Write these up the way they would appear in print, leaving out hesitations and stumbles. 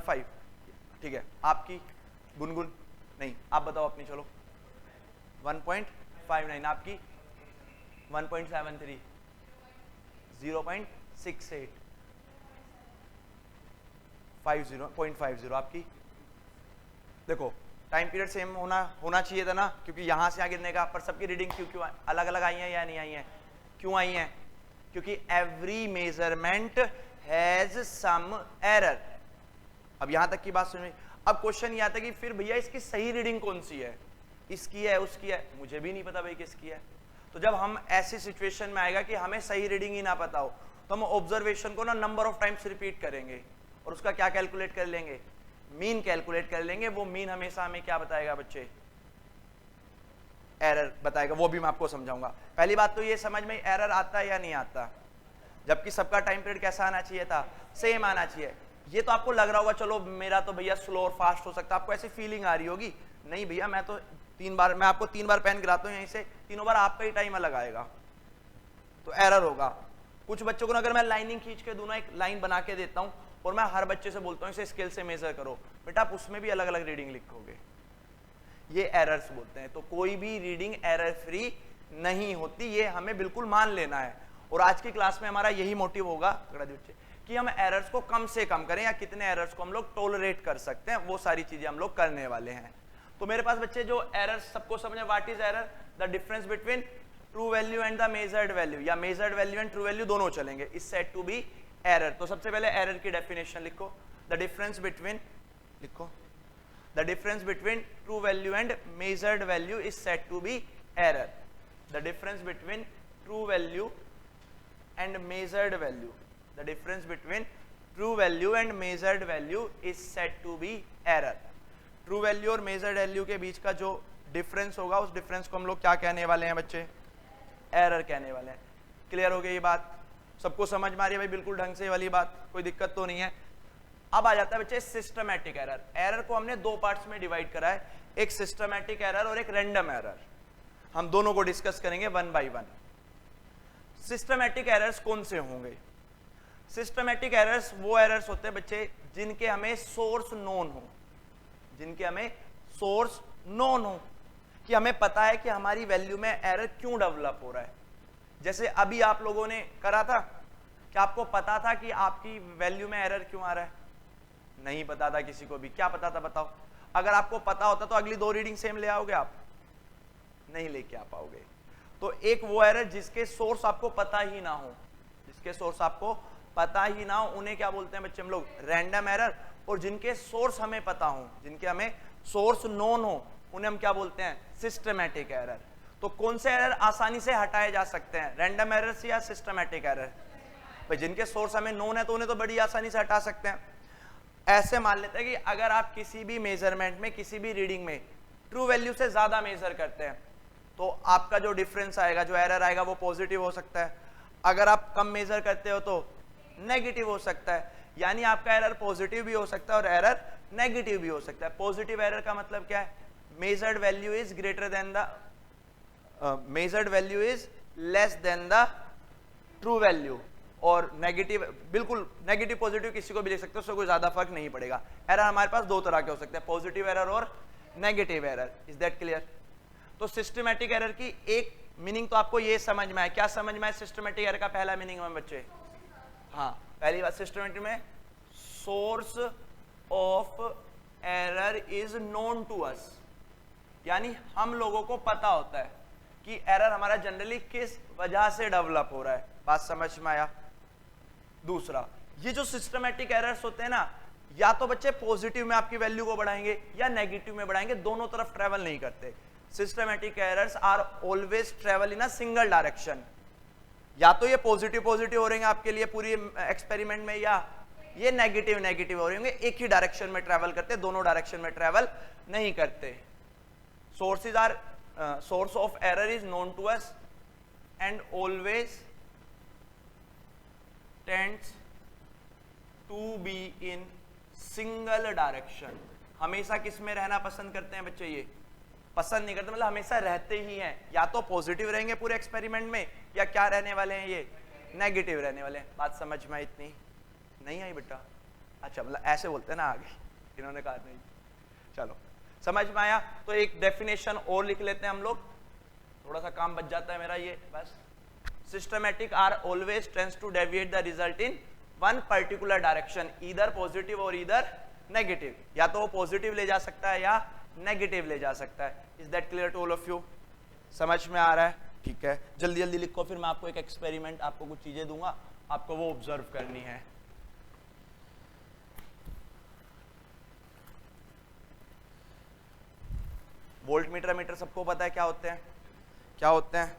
1.5, ठीक है। आपकी गुनगुन नहीं, आप बताओ अपनी, चलो 1.59, आपकी 1.73, 0.68, 0.50, आपकी। देखो टाइम पीरियड सेम होना चाहिए था ना, क्योंकि यहां से आगे गिरने का, पर सबकी रीडिंग क्यों अलग अलग आई है या नहीं आई है? क्यों आई है? क्योंकि every measurement has some error. अब यहां तक की बात समझ में। अब क्वेश्चन ये आता है कि फिर भैया इसकी सही रीडिंग कौन सी है? इसकी है, उसकी है? मुझे भी नहीं पता भाई किसकी है। तो जब हम ऐसी सिचुएशन में आएगा कि हमें सही रीडिंग ही ना पता हो, तो हम ऑब्जर्वेशन को ना नंबर ऑफ टाइम्स रिपीट करेंगे और उसका क्या कैलकुलेट कर लेंगे? मीन कैलकुलेट कर लेंगे। वो मीन हमेशा हमें क्या बताएगा बच्चे? एरर बताएगा। वो भी मैं आपको समझाऊंगा। पहली बात तो ये समझ में, एरर आता है या नहीं आता? जबकि सबका टाइम पीरियड कैसा आना चाहिए था? सेम आना चाहिए। ये तो आपको लग रहा होगा चलो मेरा तो भैया स्लो और फास्ट हो सकता है, आपको ऐसी फीलिंग आ रही होगी। नहीं भैया, मैं तो 3 बार, मैं आपको 3 बार पेन गिराता हूँ यहीं से, तीनों बार आपका ही टाइम अलग आएगा, तो एरर होगा। कुछ बच्चों को अगर मैं लाइनिंग खींच के दूं ना, एक लाइन बना के देता हूं और मैं हर बच्चे से बोलता हूं इसे स्केल से मेजर करो, बेटा आप उसमें भी अलग अलग रीडिंग लिखोगे। ये एरर्स बोलते हैं। तो कोई भी रीडिंग एरर फ्री नहीं होती, ये हमें बिल्कुल मान लेना है। और आज की क्लास में हमारा यही मोटिव होगा बच्चे, कि हम एरर्स को कम से कम करें, या कितने एरर्स को हम लोग टॉलरेट कर सकते हैं, वो सारी चीजें हम लोग करने वाले हैं। तो मेरे पास बच्चे जो एरर्स सबको समझे, what is error? The difference between true value and the measured value, या measured value and true value दोनों चलेंगे, is said to be error. तो सबसे पहले एरर की डेफिनेशन लिखो। द डिफरेंस बिटवीन, लिखो, the difference between true value and measured value is said to be error. The difference between true value and measured value, the difference between true value and measured value is said to be error. True value और measured value के बीच का जो difference होगा, उस difference को हम लोग क्या कहने वाले हैं बच्चे? एरर कहने वाले हैं। क्लियर हो गई ये बात? सबको समझ में आ रही है भाई बिल्कुल ढंग से वाली बात? कोई दिक्कत तो नहीं है? अब आ जाता है बच्चे सिस्टमैटिक एरर। एरर को हमने 2 पार्ट्स में डिवाइड करा है, एक सिस्टमैटिक एरर और एक रैंडम एरर। हम दोनों को डिस्कस करेंगे 1 बाय 1। सिस्टमैटिक एरर्स कौन से होंगे? सिस्टमैटिक एरर्स वो एरर्स होते हैं बच्चे जिनके हमें सोर्स नोन हो, जिनके हमें सोर्स नोन हो, कि हमें पता है कि हमारी वैल्यू में एरर क्यों डेवलप हो रहा है। जैसे अभी आप लोगों ने करा था कि आपको पता था कि आपकी वैल्यू में एरर क्यों आ रहा है? नहीं पता था किसी को भी। क्या पता था बताओ? अगर आपको पता होता तो अगली 2 रीडिंग सेम ले आओगे आप? नहीं लेके आ पाओगे। तो एक वो एरर जिसके सोर्स आपको पता ही ना हो, जिसके सोर्स आपको पता ही ना हो, उन्हें क्या बोलते हैं बच्चे हम लोग? Random error. और जिनके सोर्स हमें पता हो, जिनके हमें सोर्स नोन हो, उन्हें हम क्या बोलते हैं? Systematic error. तो कौन से एरर आसानी से हटाए जा सकते हैं, रैंडम एरर या सिस्टमैटिक एरर? भाई जिनके सोर्स हमें नोन है तो उन्हें तो बड़ी आसानी से हटा सकते हैं। ऐसे मान लेते हैं कि अगर आप किसी भी मेजरमेंट में, किसी भी रीडिंग में ट्रू वैल्यू से ज्यादा मेजर करते हैं, तो आपका जो डिफरेंस आएगा, जो एरर आएगा, वो पॉजिटिव हो सकता है। अगर आप कम मेजर करते हो तो नेगेटिव हो सकता है। यानी आपका एरर पॉजिटिव भी हो सकता है और एरर नेगेटिव भी हो सकता है। पॉजिटिव एरर का मतलब क्या है? Measured value is greater than the, measured value is less than the true value. और नेगेटिव, बिल्कुल नेगेटिव पॉजिटिव किसी को भी लिख सकते हो, उससे कोई ज्यादा फर्क नहीं पड़ेगा। एरर हमारे पास 2 तरह के हो सकते हैं, पॉजिटिव एरर और negative error. Is that clear? तो सिस्टमैटिक एरर की एक मीनिंग तो आपको ये समझ में आया। क्या समझ में आया सिस्टमैटिक एरर का पहला मीनिंग में बच्चे? हाँ, पहली बात सिस्टमैटिक में source of error is known to us, यानी हम लोगों को पता होता है कि एरर हमारा जनरली किस वजह से डेवलप हो रहा है। बात समझ में आया? दूसरा, ये जो सिस्टमैटिक एरर्स होते हैं ना, या तो बच्चे पॉजिटिव में आपकी वैल्यू को बढ़ाएंगे या नेगेटिव में बढ़ाएंगे, दोनों तरफ ट्रेवल नहीं करते। Systematic errors are always travel in a single direction. या तो ये पॉजिटिव पॉजिटिव हो रहेंगे आपके लिए पूरी एक्सपेरिमेंट में, या ये नेगेटिव नेगेटिव हो रहे होंगे। एक ही डायरेक्शन में ट्रेवल करते, दोनों डायरेक्शन में ट्रेवल नहीं करते। Sources are, source of error is known to us and always tends to be in single direction. हमेशा किस में रहना पसंद करते हैं बच्चे? ये पसंद नहीं करते, मतलब हमेशा रहते ही हैं। या तो पॉजिटिव रहेंगे पूरे एक्सपेरिमेंट में, या क्या रहने वाले हैं? ये नेगेटिव रहने वाले हैं। बात समझ में इतनी नहीं आई बेटा? अच्छा मतलब ऐसे बोलते हैं ना आगे, इन्होंने कहा नहीं। चलो समझ में आया। तो एक डेफिनेशन और लिख लेते हैं हम लोग, थोड़ा सा काम बच जाता है मेरा ये बस। Systematic are always tends to deviate the result in one particular direction, either positive और ईदर नेगेटिव, या तो वो पॉजिटिव ले जा सकता है या नेगेटिव ले जा सकता है। Is that clear to all of you? समझ में आ रहा है? ठीक है, जल्दी जल्दी लिखो, फिर मैं आपको एक एक्सपेरिमेंट, आपको कुछ चीजें दूंगा, आपको वो ऑब्जर्व करनी है। वोल्ट मीटर, मीटर सबको पता है क्या होते हैं? क्या होते हैं?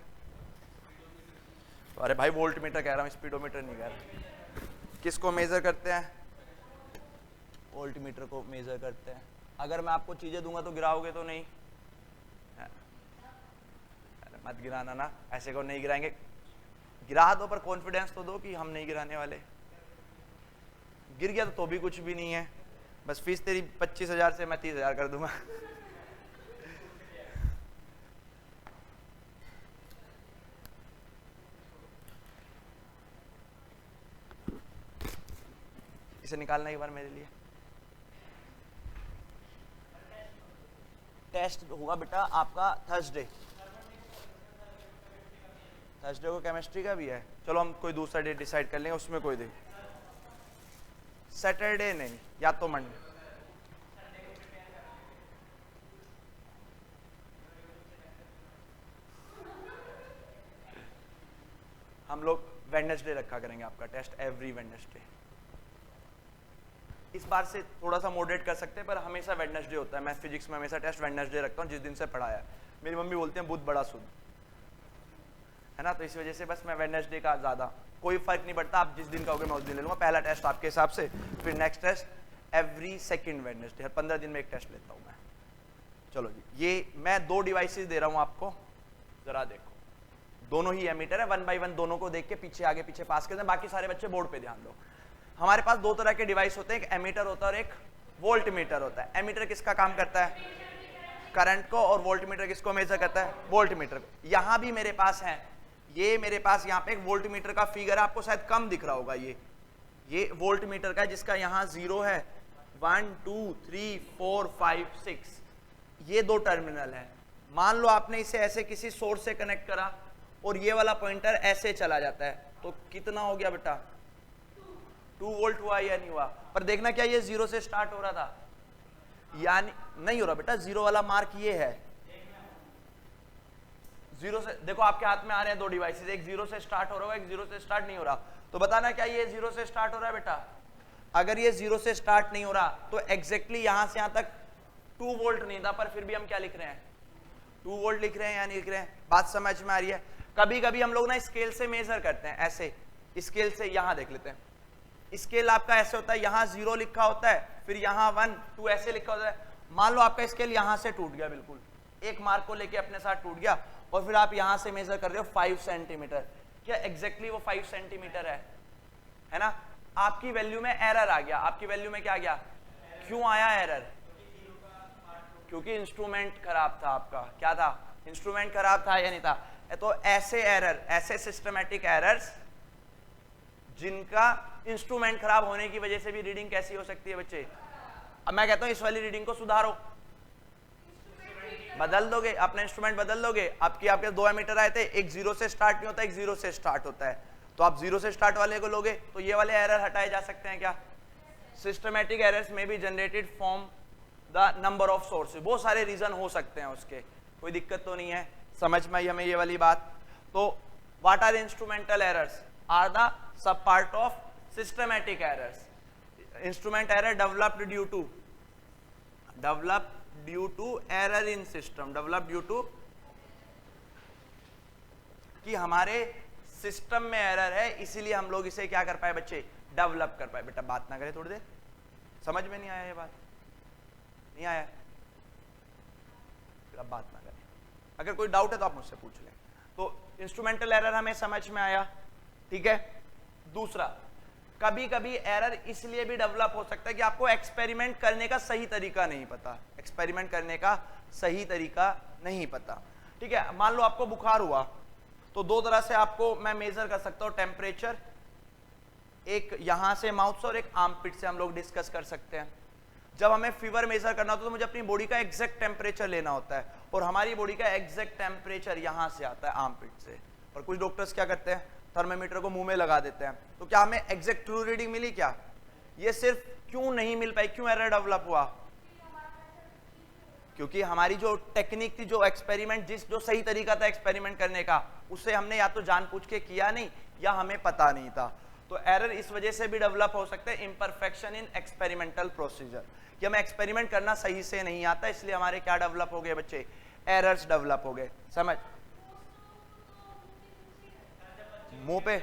अरे भाई वोल्ट मीटर कह रहा हूँ, स्पीडोमीटर नहीं कह रहा। किसको मेजर करते हैं? वोल्ट मीटर को मेजर करते हैं। अगर मैं आपको चीजें दूंगा तो गिराओगे तो नहीं? अरे मत गिराना ना, ऐसे को नहीं गिराएंगे। गिरा दो पर कॉन्फिडेंस तो दो कि हम नहीं गिराने वाले। गिर गया तो भी कुछ भी नहीं है, बस फीस तेरी 25,000 से मैं 30,000 कर दूंगा। इसे निकालना एक बार मेरे लिए। टेस्ट होगा बेटा आपका थर्सडे। थर्सडे को केमिस्ट्री का भी है। चलो हम कोई दूसरा डे डिसाइड कर लेंगे, उसमें कोई दिन। सैटरडे नहीं, या तो मंडे। हम लोग वेडनेसडे रखा करेंगे आपका टेस्ट, एवरी वेडनेसडे। इस बार से थोड़ा सा मॉडरेट कर सकते हैं, पर हमेशा वेडनेसडे होता है। मैं फिजिक्स में हमेशा टेस्ट वेडनेसडे रखता हूँ, जिस दिन से पढ़ाया है। मेरी मम्मी बोलते हैं बुध बड़ा शुद्ध है ना, तो इस वजह से बस मैं वेडनेसडे का ज़्यादा, कोई फर्क नहीं पड़ता, आप जिस दिन कहोगे मैं उस दिन ले लूँगा। पहला टेस्ट आपके हिसाब से, फिर next test every second Wednesday, हर 15 दिन में एक टेस्ट लेता हूँ मैं। चलो जी, ये मैं 2 डिवाइसेस दे रहा हूँ आपको, जरा देखो। दोनों ही एमीटर है, 1 बाय 1 दोनों को देख के पीछे आगे पीछे पास कर दें। बाकी सारे बच्चे बोर्ड पे ध्यान दो। हमारे पास 2 तरह के डिवाइस होते हैं, एक एमीटर होता है और एक वोल्ट मीटर होता है। एमीटर किसका काम करता है? करंट को, और वोल्ट मीटर किसको मेजर करता है? वोल्ट मीटर को। यहां भी मेरे पास है, ये मेरे पास यहाँ पे एक वोल्ट मीटर का फिगर है, आपको शायद कम दिख रहा होगा। ये वोल्ट मीटर का है, जिसका यहाँ 0 है, 1 2 3 4 5 6, ये 2 टर्मिनल है। मान लो आपने इसे ऐसे किसी सोर्स से कनेक्ट करा और ये वाला पॉइंटर ऐसे चला जाता है, तो कितना हो गया बेटा? 2 वोल्ट हुआ या नहीं हुआ? पर देखना क्या ये 0 से स्टार्ट हो रहा था, यानी नहीं हो रहा बेटा। 0 वाला मार्क ये है, 0 से, देखो आपके हाथ में आ रहे हैं 2 डिवाइसेस, एक 0 से स्टार्ट हो रहा है, एक 0 से स्टार्ट नहीं हो रहा। तो बताना क्या ये 0 से स्टार्ट हो रहा है बेटा? अगर ये 0 से स्टार्ट नहीं हो रहा तो एग्जैक्टली यहां से यहां तक 2 वोल्ट नहीं था, पर फिर भी हम क्या लिख रहे हैं? 2 वोल्ट लिख रहे हैं या नहीं लिख रहे हैं? बात समझ में आ रही है? कभी कभी हम लोग ना स्केल से मेजर करते हैं, ऐसे स्केल से। यहां देख लेते हैं, स्केल आपका ऐसे होता है, यहाँ 0 लिखा होता है, फिर यहाँ 1 2 ऐसे लिखा होता है। मान लो आपका स्केल यहाँ से टूट गया, बिल्कुल एक मार्क को लेके अपने साथ टूट गया, और फिर आप यहाँ से मेजर कर रहे हो 5 सेंटीमीटर। क्या एग्जैक्टली वो 5 सेंटीमीटर है ना? आपकी वैल्यू में एरर आ गया। आपकी वैल्यू में क्या गया? क्यों आया एरर? क्योंकि इंस्ट्रूमेंट खराब था आपका। क्या था? इंस्ट्रूमेंट खराब था या नहीं था? तो ऐसे एरर, ऐसे सिस्टमैटिक एरर्स जिनका इंस्ट्रूमेंट खराब होने की वजह से भी रीडिंग कैसी हो सकती है बच्चे? अब मैं कहता हूं इस वाली रीडिंग को सुधारो, बदल दोगे, अपना इंस्ट्रूमेंट बदल दोगे। आपके 2 एमीटर आए थे, एक 0 से स्टार्ट नहीं होता, एक 0 से स्टार्ट होता है, तो आप 0 से स्टार्ट वाले को लोगे तो ये वाले एरर हटाए जा सकते हैं क्या? सिस्टमैटिक एरर्स में be generated from the number of sources. बहुत सारे रीजन हो सकते हैं उसके, कोई दिक्कत तो नहीं है। समझ में आई हमें ये वाली बात? तो what are instrumental errors? Are the sub part of systematic errors. Instrument error developed due to error in system, developed due to कि हमारे सिस्टम में एरर है, इसीलिए हम लोग इसे क्या कर पाए बच्चे? डेवलप कर पाए। बेटा बात ना करें थोड़ी देर, समझ में नहीं आया ये बात? नहीं आया? फिर अब बात ना करें। अगर कोई डाउट है तो आप मुझसे पूछ लें। तो इंस्ट्रूमेंटल एरर हमें समझ में आया, ठीक है। दूसरा, कभी कभी एरर इसलिए भी डेवलप हो सकता है कि आपको एक्सपेरिमेंट करने का सही तरीका नहीं पता। एक्सपेरिमेंट करने का सही तरीका नहीं पता, ठीक है। मान लो आपको बुखार हुआ, तो 2 तरह से आपको मैं मेजर कर सकता हूं, टेम्परेचर एक यहां से माउथ से और एक आर्मपिट से हम लोग डिस्कस कर सकते हैं। जब हमें फीवर मेजर करना होता है तो मुझे अपनी बॉडी का एग्जैक्ट टेम्परेचर लेना होता है, और हमारी बॉडी का एग्जैक्ट टेम्परेचर यहां से आता है आर्मपिट से। और कुछ डॉक्टर्स क्या करते हैं, थर्मामीटर को मुंह में लगा देते हैं। तो क्या हमें एग्जैक्ट ट्रू रीडिंग मिली? क्या ये सिर्फ क्यों नहीं मिल पाई, क्यों एरर डेवलप हुआ? क्योंकि हमारी जो टेक्निक थी, जो एक्सपेरिमेंट, जो सही तरीका था एक्सपेरिमेंट करने का, उसे हमने या तो जानबूझ के किया नहीं या हमें पता नहीं था। तो एरर इस वजह से भी डेवलप हो सकते हैं, इम्परफेक्शन इन एक्सपेरिमेंटल प्रोसीजर, कि हमें एक्सपेरिमेंट करना सही से नहीं आता, इसलिए हमारे क्या डेवलप हो गए बच्चे, एरर्स डेवलप हो गए। समझ? मुंह पे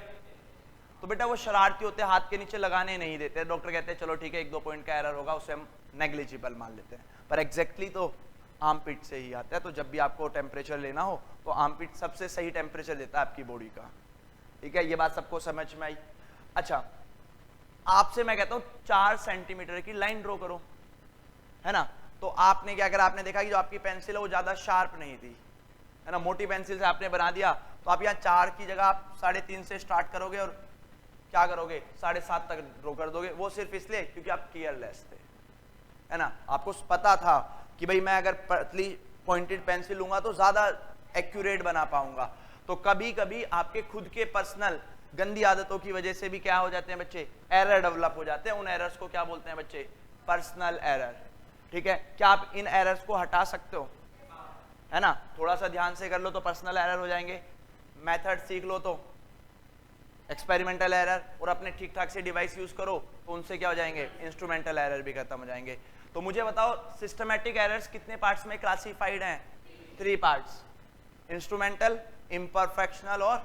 तो बेटा वो शरारती होते, हाथ के नीचे लगाने नहीं देते। डॉक्टर कहते हैं चलो ठीक है 1-2 पॉइंट का एरर होगा, उसे हम नेग्लिजिबल मान लेते हैं, पर एग्जैक्टली तो आर्मपिट से ही आता है। तो जब भी आपको टेम्परेचर लेना हो तो आर्मपिट सबसे सही टेम्परेचर देता है आपकी बॉडी का। ठीक है, ये बात सबको समझ में आई? अच्छा, आपसे मैं कहता हूं 4 सेंटीमीटर की लाइन ड्रॉ करो, है ना। तो आपने क्या करा, आपने देखा कि जो आपकी पेंसिल है वो ज्यादा शार्प नहीं थी, है ना, मोटी पेंसिल से आपने बना दिया। तो आप यहाँ 4 की जगह आप 3.5 से स्टार्ट करोगे और क्या करोगे 7.5 तक ड्रॉ कर दोगे। वो सिर्फ इसलिए क्योंकि आप केयरलेस थे, है ना। आपको पता था कि भाई मैं अगर पतली पॉइंटेड पेंसिल लूंगा तो ज्यादा एक्यूरेट बना पाऊंगा। तो कभी कभी आपके खुद के पर्सनल गंदी आदतों की वजह से भी क्या हो जाते हैं बच्चे, एरर डेवलप हो जाते हैं। उन एरर्स को क्या बोलते हैं बच्चे, पर्सनल एरर। ठीक है, क्या आप इन एरर्स को हटा सकते हो? है ना, थोड़ा सा ध्यान से कर लो तो पर्सनल एरर हो जाएंगे, मेथड सीख लो तो एक्सपेरिमेंटल एरर, और अपने ठीक ठाक से डिवाइस यूज करो तो उनसे क्या हो जाएंगे, इंस्ट्रूमेंटल एरर भी खत्म हो जाएंगे। तो मुझे बताओ सिस्टमैटिक एरर्स कितने पार्ट्स में क्लासिफाइड हैं? 3 पार्ट्स, इंस्ट्रूमेंटल, इम्परफेक्शनल और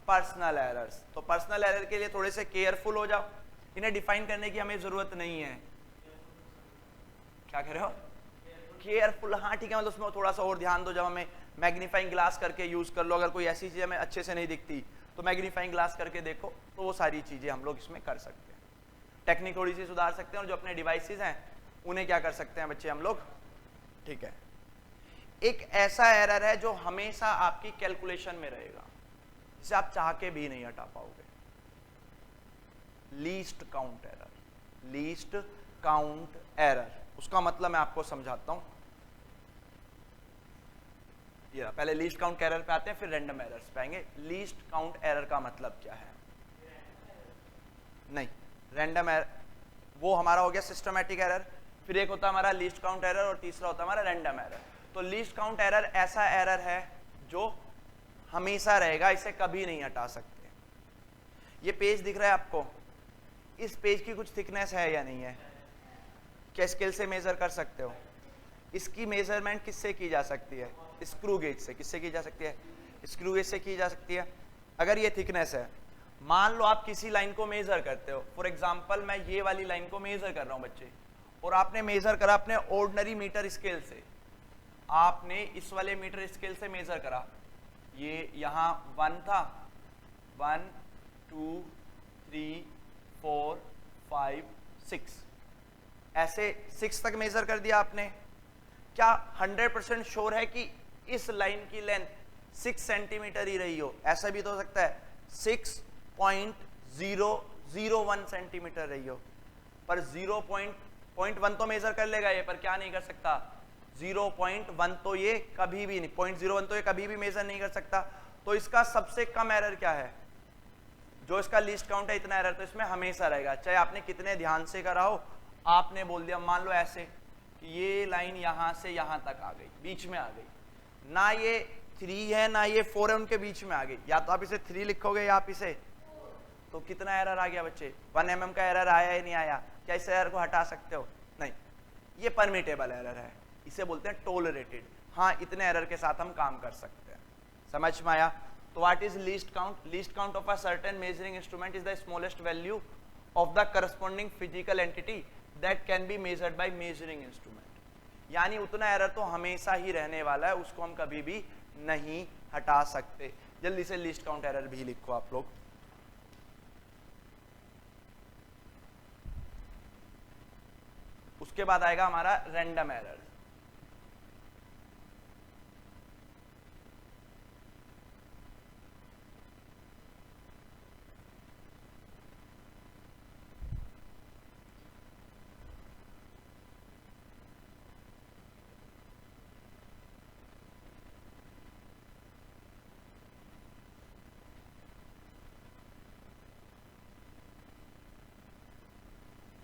पर्सनल एरर्स। तो पर्सनल एरर के लिए थोड़े से केयरफुल हो जाओ, इन्हें डिफाइन करने की हमें जरूरत नहीं है। क्या कह रहे हो? केयरफुल, हाँ ठीक है, मतलब उसमें थोड़ा सा और ध्यान दो। जब हमें मैग्नीफाइंग ग्लास करके यूज कर लो, अगर कोई ऐसी चीज हमें अच्छे से नहीं दिखती तो मैग्नीफाइंग ग्लास करके देखो, तो वो सारी चीजें हम लोग इसमें कर सकते हैं। टेक्निक थोड़ी सी सुधार सकते हैं, और जो अपने डिवाइसेस हैं उन्हें क्या कर सकते हैं बच्चे हम लोग। ठीक है, एक ऐसा एरर है जो हमेशा आपकी कैलकुलेशन में रहेगा, जिसे आप चाह के भी नहीं हटा पाओगे, least count error. Least count error, उसका मतलब मैं आपको समझाता हूं। ये पहले लीस्ट काउंट एरर पे आते हैं, फिर रैंडम एरर्स पे आएंगे। लीस्ट काउंट एरर का मतलब क्या है? नहीं, रैंडम एरर वो हमारा हो गया सिस्टमैटिक एरर, फिर एक होता है हमारा लीस्ट काउंट एरर, और तीसरा होता है हमारा रैंडम एरर। तो लीस्ट काउंट एरर ऐसा एरर है जो हमेशा रहेगा, इसे कभी नहीं हटा सकते। ये पेज दिख रहा है आपको, इस पेज की कुछ थिकनेस है या नहीं है? क्या स्केल से मेजर कर सकते हो? इसकी मेजरमेंट किससे की जा सकती है? स्क्रू गेज से। किससे की जा सकती है? स्क्रू गेज से की जा सकती है। अगर ये थिकनेस है, मान लो आप किसी लाइन को मेजर करते हो, फॉर एग्जांपल मैं ये वाली लाइन को मेजर कर रहा हूं बच्चे, और आपने मेजर करा अपने ऑर्डिनरी मीटर स्केल से, आपने इस वाले मीटर स्केल से मेजर करा, ये यहां 1 था, 1 2 3 4 5 6, ऐसे 6 तक मेजर कर दिया आपने। क्या 100% श्योर है कि इस लाइन की लेंथ 6 सेंटीमीटर ही रही हो? ऐसा भी तो हो सकता है 6.001 सेंटीमीटर रही हो, पर 0.1 तो मेजर कर लेगा ये, पर क्या नहीं कर सकता, 0.1 तो ये कभी भी नहीं, 0.01 तो ये कभी भी मेजर नहीं कर सकता। तो इसका सबसे कम एरर क्या है? जो इसका लीस्ट काउंट है, इतना एरर तो इसमें हमेशा रहेगा, चाहे आपने कितने ध्यान से करा हो। आपने बोल दिया, मान लो ऐसे कि ये लाइन यहां से यहां तक आ गई, बीच में आ गई, ना ये 3 है ना ये 4 है, उनके बीच में आ गई, या तो आप इसे 3 लिखोगे या आप इसे, तो कितना एरर आ गया बच्चे? 1 mm का एरर आया या नहीं आया? क्या इस एरर को हटा सकते हो? नहीं, ये परमिटेबल एरर है, इसे बोलते हैं टोलरेटेड। हाँ, इतने एरर के साथ हम काम कर सकते हैं। समझ में आया? तो what is least count? Least count of a certain measuring instrument is the smallest value of the corresponding physical entity that can be measured by measuring instrument. यानी उतना एरर तो हमेशा ही रहने वाला है, उसको हम कभी भी नहीं हटा सकते। जल्दी से लीस्ट काउंट एरर भी लिखो आप लोग। उसके बाद आएगा हमारा random error.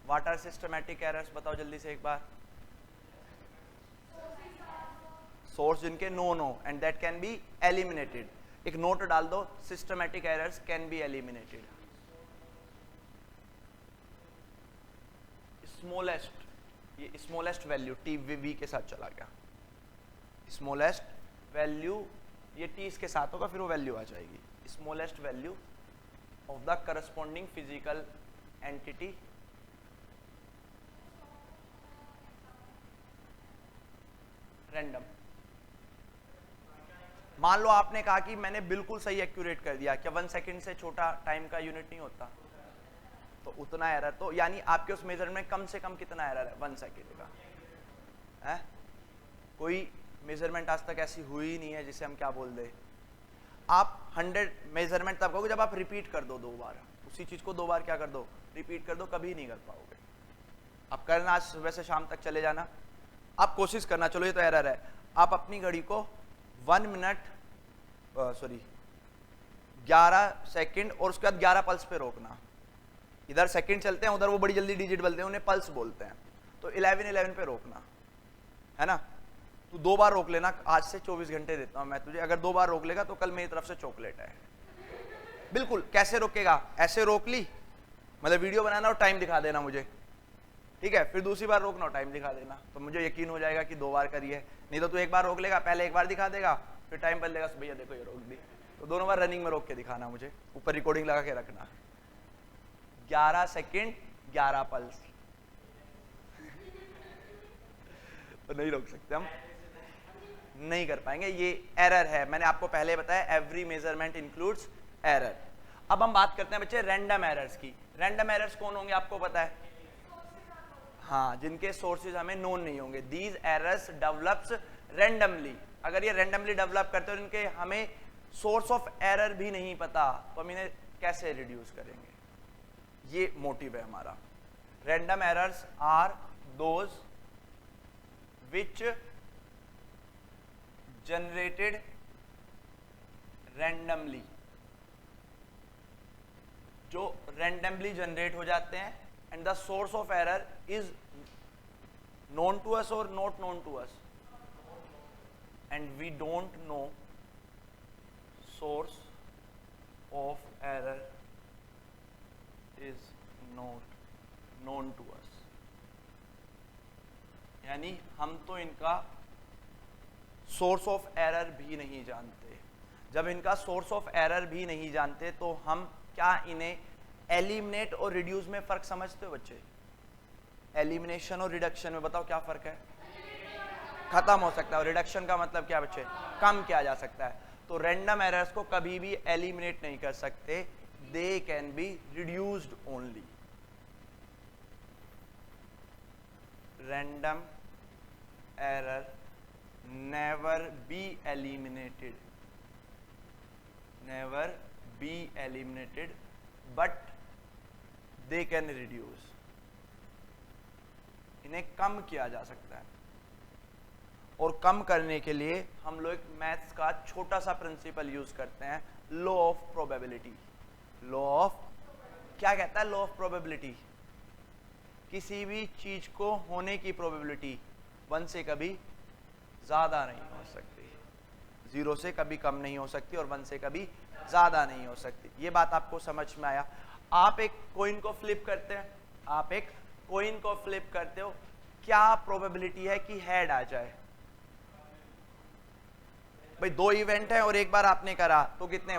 What are systematic errors, बताओ जल्दी से एक बार। सोर्स जिनके नोन हो and that can be eliminated. एक नोट डाल दो, systematic errors can be eliminated. Smallest, ये स्मॉलेस्ट वैल्यू टी वी के साथ चला गया, स्मॉलेस्ट वैल्यू, ये टी इसके साथ होगा फिर वो वैल्यू आ जाएगी। Smallest value of the corresponding physical entity random. मान लो आपने कहा कि मैंने बिल्कुल सही एक्यूरेट कर दिया, क्या 1 सेकंड से छोटा टाइम का यूनिट नहीं होता, तो उतना एरर, तो यानी आपके उस मेजर में कम से कम कितना एरर है 1 सेकंड का है? कोई मेजरमेंट आज तक ऐसी हुई नहीं है जिसे हम क्या बोल दे। आप 100 मेजरमेंट तब करोगे जब आप रिपीट कर दो 2 बार, उसी चीज को 2 बार क्या कर दो, रिपीट कर दो, कभी नहीं कर पाओगे। आप करना आज सुबह से शाम तक चले जाना, आप कोशिश करना, चलो ये तो एरर है, आप अपनी घड़ी को 1 मिनट 11 सेकंड और उसके बाद 11 पल्स पे रोकना। इधर सेकंड चलते हैं, उधर वो बड़ी जल्दी डिजिट बोलते हैं, उन्हें पल्स बोलते हैं, तो 11 पे रोकना है ना। तू 2 बार रोक लेना, आज से 24 घंटे देता हूं मैं तुझे, अगर 2 बार रोक लेगा तो कल मेरी तरफ से चॉकलेट है। बिल्कुल, कैसे रोकेगा, ऐसे रोक ली, मतलब वीडियो बनाना और टाइम दिखा देना मुझे, ठीक है, फिर दूसरी बार रोकना और टाइम दिखा देना, तो मुझे यकीन हो जाएगा कि 2 बार करी है। नहीं तो तू 1 बार रोक लेगा, पहले 1 बार दिखा देगा, फिर टाइम बदलेगा, भैया देखो ये रोक दी, तो दोनों बार रनिंग में रोक के दिखाना मुझे, ऊपर रिकॉर्डिंग लगा के रखना। 11 सेकंड 11 पल्स तो नहीं रोक सकते हम, नहीं कर पाएंगे, ये एरर है। मैंने आपको पहले बताया एवरी मेजरमेंट इंक्लूड्स एरर। अब हम बात करते हैं बच्चे रैंडम एरर्स की। रैंडम एरर्स कौन होंगे आपको पता है? हाँ, जिनके सोर्सेज हमें नोन नहीं होंगे। These errors develops randomly. अगर ये रैंडमली डेवलप करते हो, इनके हमें सोर्स ऑफ एरर भी नहीं पता, तो हम इन्हें कैसे रिड्यूस करेंगे? ये मोटिव है हमारा। Random errors are those which generated randomly, जो रैंडमली जनरेट हो जाते हैं, and the source of error is known to us or not known to us, and we don't know source of error is not known to us। यानी हम तो इनका source of error भी नहीं जानते। जब इनका सोर्स ऑफ एरर भी नहीं जानते तो हम क्या इन्हें एलिमिनेट और रिड्यूस में फर्क समझते हो बच्चे? एलिमिनेशन और रिडक्शन में बताओ क्या फर्क है? खत्म हो सकता है, और रिडक्शन का मतलब क्या बच्चे? कम किया जा सकता है। तो रैंडम एरर्स को कभी भी एलिमिनेट नहीं कर सकते, they can be reduced only. Random error never be eliminated, never be eliminated, but they can reduce। इन्हें कम किया जा सकता है, और कम करने के लिए हम लोग एक मैथ्स का छोटा सा प्रिंसिपल यूज करते हैं, law of probability. Law of, क्या कहता है लॉ ऑफ प्रोबेबिलिटी? किसी भी चीज को होने की प्रोबेबिलिटी 1 से कभी ज्यादा नहीं हो सकती, 0 से कभी कम नहीं हो सकती, और 1 से कभी ज्यादा नहीं हो सकती। ये बात आपको समझ में आया? आप एक कॉइन को फ्लिप करते हैं, आप एक कॉइन को फ्लिप करते हो, क्या प्रोबेबिलिटी है कि हेड आ जाए? भाई 2 इवेंट है और एक बार आपने करा, तो कितने?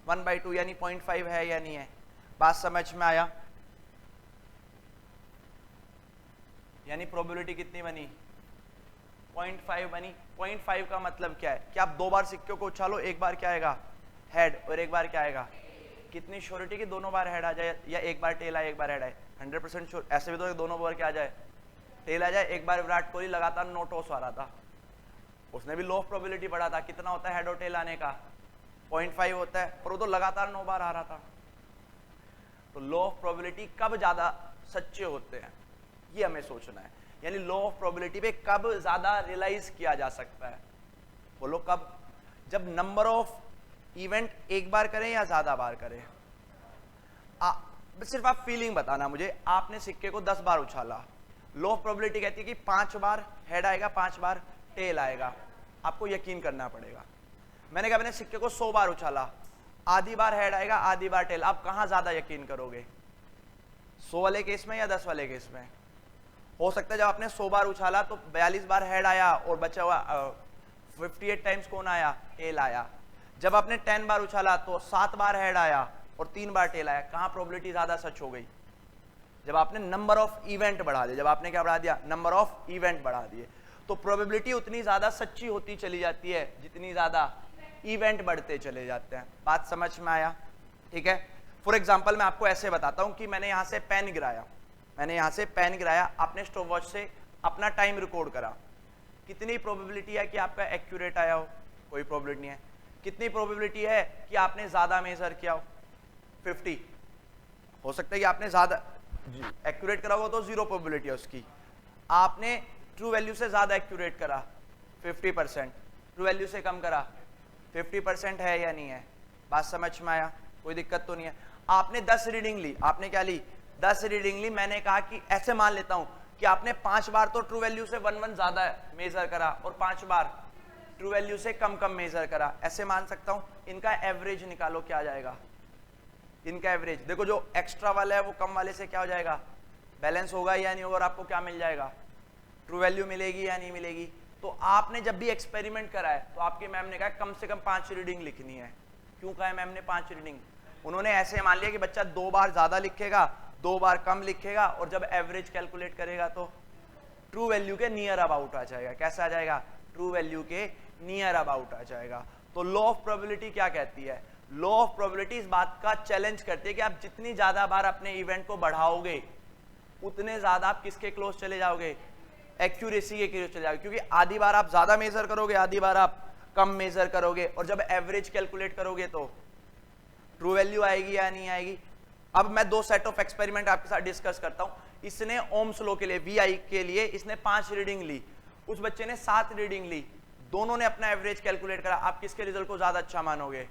1/2 यानी 0.5 है या नहीं है? बात समझ में आया? यानी प्रोबेबिलिटी कितनी बनी? 0.5 बनी। 0.5 का मतलब क्या है? कि आप 2 बार सिक्के को उछालो, एक बार क्या आएगा? हेड, और एक बार क्या आएगा? कितनी श्योरिटी कि दोनों बार हेड आ जाए, या एक बार टेल आए एक बार हेड आए? 100% श्योर। ऐसे भी तो दोनों बार क्या आ जाए? टेल आ जाए। एक बार विराट कोहली लगातार 9 टॉस आ रहा था, उसने भी लो ऑफ प्रोबेबिलिटी पढ़ा था, कितना होता है हेड और टेल आने का? 0.5 होता है, और वो तो लगातार 9 बार आ रहा था। तो लो ऑफ प्रोबेबिलिटी कब ज्यादा सच्चे होते हैं, ये हमें सोचना है। यानी लॉ ऑफ प्रोबेबिलिटी पे कब ज्यादा रियलाइज किया जा सकता है? बोलो कब? जब नंबर ऑफ इवेंट एक बार करें या ज्यादा बार करें? सिर्फ आप फीलिंग बताना मुझे, आपने सिक्के को 10 बार उछाला, लो ऑफ प्रोबेबिलिटी कहती है कि 5 बार हेड आएगा, 5 बार टेल आएगा, आपको यकीन करना पड़ेगा। मैंने कहा मैंने सिक्के को 100 बार उछाला, आधी बार हेड आएगा, आधी बार टेल, आप कहां ज्यादा यकीन करोगे, 100 वाले केस में या 10 वाले केस में? हो सकता है जब आपने 100 बार उछाला तो 42 बार हेड आया और बचा हुआ 58 टाइम्स कौन आया, टेल आया। जब आपने 10 बार उछाला तो 7 बार हेड आया और 3 बार टेल आया, कहां प्रोबेबिलिटी ज्यादा सच हो गई? जब आपने नंबर ऑफ इवेंट बढ़ा दिया, जब आपने क्या बढ़ा दिया, नंबर ऑफ इवेंट बढ़ा दिए, तो प्रोबेबिलिटी उतनी ज्यादा सच्ची होती चली जाती है जितनी ज्यादा इवेंट बढ़ते चले जाते हैं। बात समझ में आया? ठीक है। फॉर एग्जाम्पल मैं आपको ऐसे बताता हूं कि मैंने यहां से पेन गिराया, आपने स्टॉप वॉच से अपना टाइम रिकॉर्ड करा, कितनी प्रोबेबिलिटी है कि आपका एक्यूरेट आया हो? कोई प्रोबेबिलिटी नहीं है। कितनी प्रोबेबिलिटी है कि आपने ज्यादा मेजर किया हो? 50। हो सकता है कि आपने ज्यादा एक्यूरेट करा हो तो 0 प्रोबेबिलिटी है उसकी। आपने ट्रू वैल्यू से ज्यादा एक्यूरेट करा 50%, ट्रू वैल्यू से कम करा 50% है या नहीं है? बात समझ में आया? कोई दिक्कत तो नहीं है। आपने 10 रीडिंग ली, आपने क्या ली, 10 रीडिंग ली। मैंने कहा कि ऐसे मान लेता हूं कि आपने 5 बार तो ट्रू वैल्यू से 1 ज्यादा मेजर करा और 5 बार ट्रू वैल्यू से कम मेजर करा, ऐसे मान सकता हूं। इनका एवरेज निकालो, क्या आ जाएगा इनका एवरेज? देखो जो एक्स्ट्रा वाला है वो कम वाले से क्या हो जाएगा, बैलेंस होगा या नहीं होगा, और आपको क्या मिल जाएगा, ट्रू वैल्यू मिलेगी या नहीं मिलेगी। तो आपने जब भी एक्सपेरिमेंट करा है तो आपकी मैम ने कहा कम से कम 5 रीडिंग लिखनी है। क्यों कहा है मैम ने 5 रीडिंग? उन्होंने ऐसे मान लिया कि बच्चा 2 बार ज्यादा लिखेगा, 2 बार कम लिखेगा, और जब एवरेज कैलकुलेट करेगा तो ट्रू वैल्यू के नियर अबाउट आ जाएगा। कैसा आ जाएगा? ट्रू वैल्यू के नियर अबाउट आ जाएगा। तो लॉ ऑफ प्रोबेबिलिटी क्या कहती है? लॉ ऑफ प्रोबेबिलिटी इस बात का चैलेंज करती है कि आप जितनी ज्यादा बार अपने इवेंट को बढ़ाओगे उतने ज्यादा आप किसके क्लोज चले जाओगे, एक्यूरेसी के क्लोज चले जाओगे। क्योंकि आधी बार आप ज्यादा मेजर करोगे, आधी बार आप कम मेजर करोगे, और जब एवरेज कैलकुलेट करोगे तो ट्रू वैल्यू आएगी या नहीं आएगी। अब मैं 2 सेट ऑफ एक्सपेरिमेंट आपके साथ डिस्कस करता हूं। इसने ओम्स लॉ के लिए, वीआई के लिए, इसने 5 रीडिंग ली, उस बच्चे ने 7 रीडिंग ली, दोनों ने अपना एवरेज कैलकुलेट करा। आप किसके रिजल्ट को ज्यादा अच्छा मानोगे?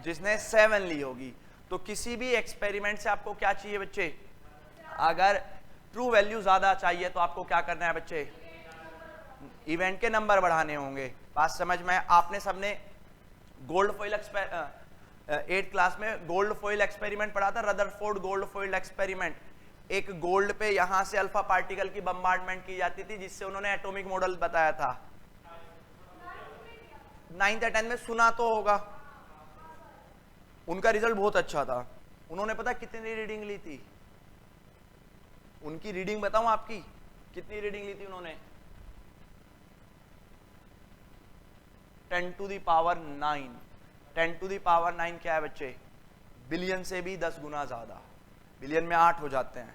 जिसने 7 ली होगी। तो किसी भी एक्सपेरिमेंट से आपको क्या चाहिए बच्चे? अगर ट्रू वैल्यू ज्यादा चाहिए तो आपको क्या करना है बच्चे? इवेंट के नंबर बढ़ाने होंगे। बात समझ में? आपने सबने गोल्ड फॉइल 8th क्लास में गोल्ड फॉइल एक्सपेरिमेंट पढ़ा था, रदरफोर्ड गोल्ड फॉइल एक्सपेरिमेंट। एक गोल्ड पे यहां से अल्फा पार्टिकल की बम्बार्डमेंट की जाती थी जिससे उन्होंने एटॉमिक मॉडल बताया था। 9th या 10th में सुना तो होगा। उनका रिजल्ट बहुत अच्छा था। उन्होंने पता कितनी रीडिंग ली थी? उनकी रीडिंग बताऊं आपकी, कितनी रीडिंग ली थी उन्होंने? 10 to the power 9। 10 to the power 9 क्या है बच्चे? बिलियन से भी 10 गुना ज्यादा। बिलियन में 8 हो जाते हैं,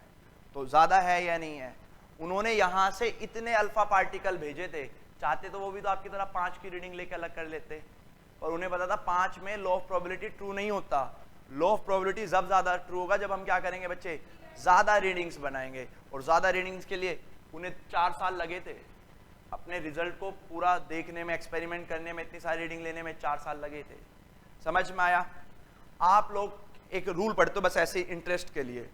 तो ज्यादा है या नहीं है? उन्होंने यहां से इतने अल्फा पार्टिकल भेजे थे, चाहते तो वो भी तो आपकी तरह 5 की रीडिंग लेकर अलग कर लेते, और उन्हें पता था 5 में लॉ ऑफ प्रोबेबिलिटी ट्रू नहीं होता। लॉ ऑफ प्रोबेबिलिटी जब ज्यादा ट्रू होगा जब हम क्या करेंगे बच्चे? ज्यादा रीडिंग्स बनाएंगे। और ज्यादा रीडिंग्स के लिए उन्हें 4 साल लगे थे अपने रिजल्ट को पूरा देखने में, एक्सपेरिमेंट करने में, इतनी सारी रीडिंग लेने में 4 साल लगे थे। समझ में आया? आप लोग एक रूल पढ़ते हो बस ऐसे इंटरेस्ट के लिए,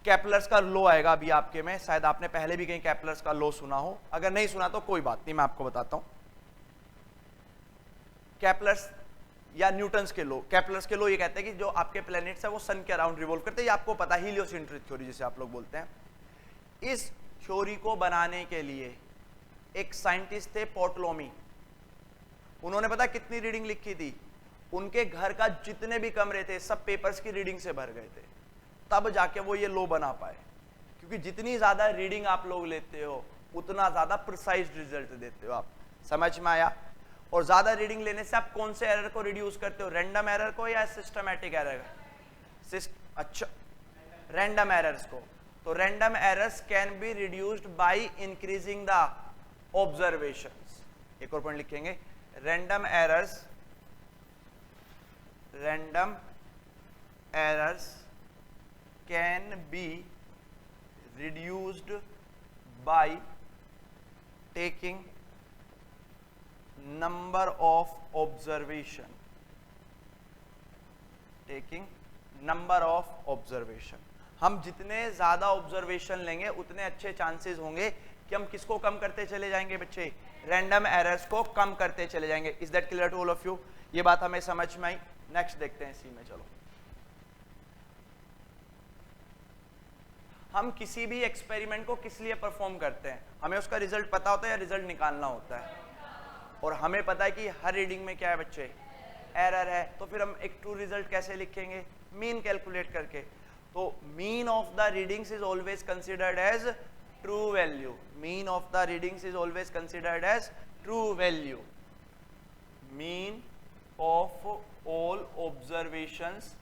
कैपलर्स का लॉ आएगा अभी आपके में, शायद आपने पहले भी कहीं कैपलर्स का लॉ सुना हो, अगर नहीं सुना तो कोई बात नहीं, मैं आपको बताता हूं। कैपलर्स या न्यूटन्स के लॉ, कैपलर्स के लॉ ये कहते हैं कि जो आपके प्लैनेट्स है वो सन के अराउंड रिवॉल्व करते हैं। ये आपको पता, हीलियोसेंट्रिक थ्योरी जिसे आप लोग बोलते हैं। इस थ्योरी को बनाने के लिए एक साइंटिस्ट थे पोर्टलोमी। उन्होंने पता कितनी रीडिंग लिखी थी? उनके घर का जितने भी कमरे थे सब पेपर्स की रीडिंग से भर गए थे, तब जाके वो ये लॉ बना पाए। क्योंकि जितनी ज्यादा रीडिंग आप लोग लेते हो उतना ज्यादा प्रिसाइज रिजल्ट देते हो आप। समझ में आया? और ज्यादा रीडिंग लेने से आप कौन से एरर को रिड्यूस करते हो? रैंडम एरर को या सिस्टमैटिक एरर? अच्छा, रैंडम एरर्स को। तो random errors can be reduced by increasing the observations. एक और पॉइंट लिखेंगे, random errors can B reduced by taking number of observation। Taking number of observation. हम जितने ज्यादा ऑब्जर्वेशन लेंगे उतने अच्छे चांसेस होंगे कि हम किसको कम करते चले जाएंगे बच्चे, रैंडम एरर्स को कम करते चले जाएंगे। Is that clear to all of you? ये बात हमें समझ में आई। नेक्स्ट देखते हैं इसी में। चलो, हम किसी भी एक्सपेरिमेंट को किस लिए परफॉर्म करते हैं? हमें उसका रिजल्ट पता होता है या रिजल्ट निकालना होता है? और हमें पता है कि हर रीडिंग में क्या है बच्चे, एरर है। तो फिर हम एक ट्रू रिजल्ट कैसे लिखेंगे? मीन कैलकुलेट करके। तो mean of the readings is always considered as true value. Mean of the readings is always considered as true value. Mean of all observations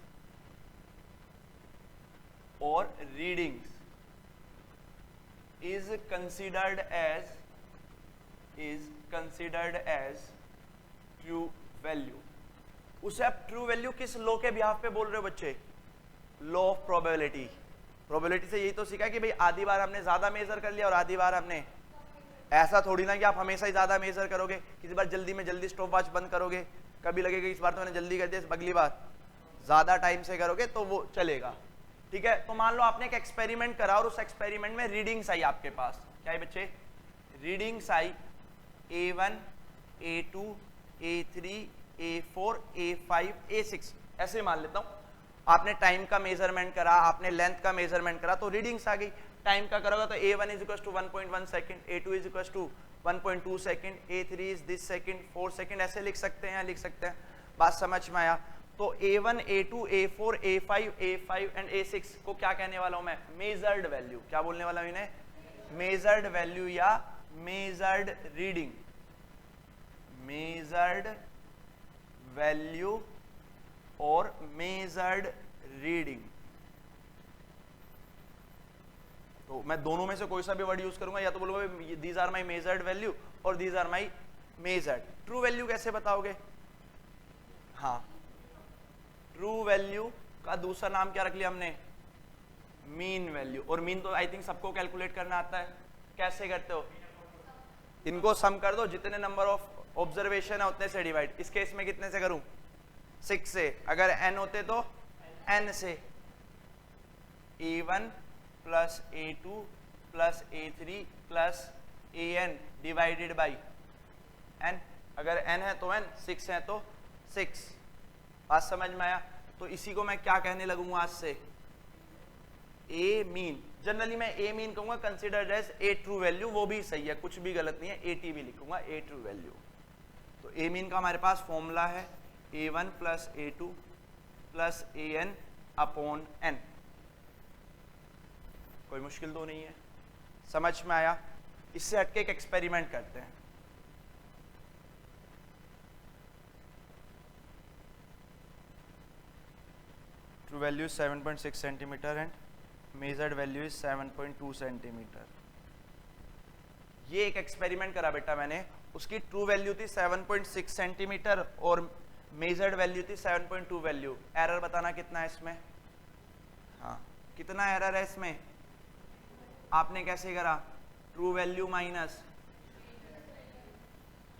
और readings is considered as true value। उसे आप true value किस law के behalf पे बोल रहे हो बच्चे? Law of probability. प्रोबेबिलिटी से यही तो सीखा कि भाई आधी बार हमने ज्यादा मेजर कर लिया और आधी बार हमने, ऐसा थोड़ी ना कि आप हमेशा ही ज्यादा मेजर करोगे। किसी बार जल्दी में जल्दी स्टॉप वॉच बंद करोगे, कभी लगेगा इस बार तो मैंने जल्दी कर दिया, अगली बार ज्यादा टाइम से करोगे तो वो चलेगा। ठीक है, तो मान लो आपने एक एक्सपेरिमेंट करा और उस एक्सपेरिमेंट में रीडिंग्स आई आपके पास। क्या है बच्चे? रीडिंग्स आई A1, A2, A3, A4, A5, A6, ऐसे मान लेता हूं। आपने टाइम का मेजरमेंट करा, आपने लेंथ का मेजरमेंट करा, तो रीडिंग्स आ गई। टाइम का करोगे तो A1 is equal to 1.1 second, A2 is equal to 1.2 second, A3 is this second, 4 second, ऐसे लिख सकते हैं, लिख सकते हैं। बात समझ में आया? तो A1, A2, A4, A5, A5 and A6 को क्या कहने वाला हूं मैं? Measured value. क्या बोलने वाला हूं इन्हें? मेजर्ड वैल्यू या मेजर्ड रीडिंग। मेजर्ड वैल्यू और मेजर्ड रीडिंग। तो मैं दोनों में से कोई सा भी वर्ड यूज करूंगा, या तो बोलूंगा these are my measured value और these are my measured. True value कैसे बताओगे? हाँ, ट्रू वैल्यू का दूसरा नाम क्या रख लिया हमने? Mean value. और मीन तो आई थिंक सबको कैलकुलेट करना आता है। कैसे करते हो? इनको सम कर दो, जितने नंबर ऑफ ऑब्जर्वेशन है उतने से डिवाइड। इस केस में कितने से करूं? 6 से। अगर n होते तो n से। A1 plus A2 plus A3 plus AN divided by n। अगर n है तो n, 6 है तो 6। बात समझ में आया? तो इसी को मैं क्या कहने लगूंगा आज से? ए मीन। जनरली मैं ए मीन कहूंगा, considered as a true value, वो भी सही है, कुछ भी गलत नहीं है। AT भी लिखूंगा, ए ट्रू वैल्यू। तो ए मीन का हमारे पास फॉर्मूला है A1 plus A2 plus AN upon n। कोई मुश्किल तो नहीं है, समझ में आया? इससे हटके एक एक्सपेरिमेंट करते हैं। True value 7.6 centimetre and measured value is 7.2 centimetre. ये एक एक्सपेरिमेंट करा बेटा मैंने, उसकी ट्रू वैल्यू थी 7.6 सेंटीमीटर और मेजर्ड वैल्यू थी 7.2 वैल्यू। एरर बताना कितना है इसमें? हाँ, कितना एरर है इसमें? आपने कैसे करा? ट्रू वैल्यू माइनस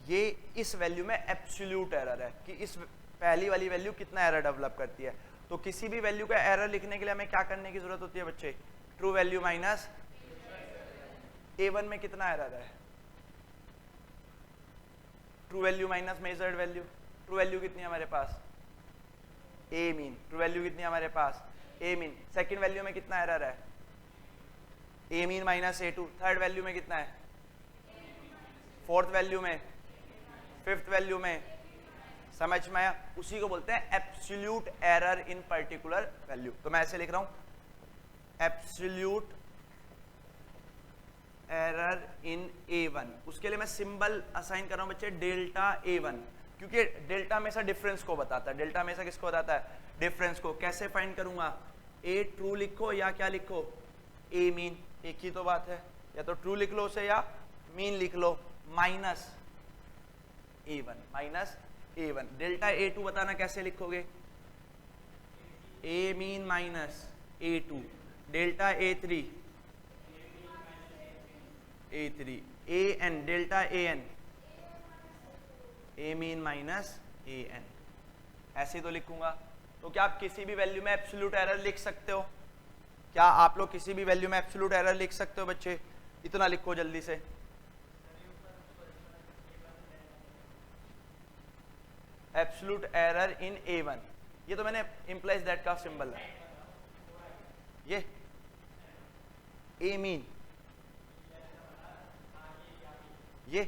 ये इस वैल्यू में एब्सोल्यूट एरर है कि इस पहली वाली वैल्यू कितना एरर डेवलप करती है। तो किसी भी वैल्यू का एरर लिखने के लिए हमें क्या करने की जरूरत होती है बच्चे? ट्रू वैल्यू माइनस A1 में कितना एरर है? True value minus measured value. True value कितनी है हमारे पास? A mean. ट्रू वैल्यू कितनी है हमारे पास? A mean. सेकंड वैल्यू में कितना एरर है? A mean minus A2। Third value में कितना है? फोर्थ वैल्यू में, फिफ्थ वैल्यू में। समझ में आया? उसी को बोलते हैं absolute error in particular value. तो मैं ऐसे लिख रहा हूं एब्सोल्यूट एरर इन A1। उसके लिए मैं सिंबल असाइन कर रहा हूं बच्चे डेल्टा A1, क्योंकि डेल्टा हमेशा डिफरेंस को बताता है। डेल्टा हमेशा किसको बताता है? डिफरेंस को। कैसे फाइंड करूंगा? ए ट्रू लिखो या क्या लिखो? ए मीन। एक ही तो बात है, या तो ट्रू लिख लो उसे या मीन लिख लो। Minus A1, minus A1। Delta A2 बताना कैसे लिखोगे? A mean minus A2। Delta A3 A3। AN, delta AN A mean minus AN। ऐसे तो लिखूंगा। तो क्या आप किसी भी वैल्यू में एब्सोल्यूट एरर लिख सकते हो? क्या आप लोग किसी भी वैल्यू में एब्सोल्यूट एरर लिख सकते हो बच्चे? इतना लिखो जल्दी से। एब्सोल्यूट एरर इन A1, ये तो मैंने इंप्लाइज दैट का सिंबल है, ये ए मीन, ये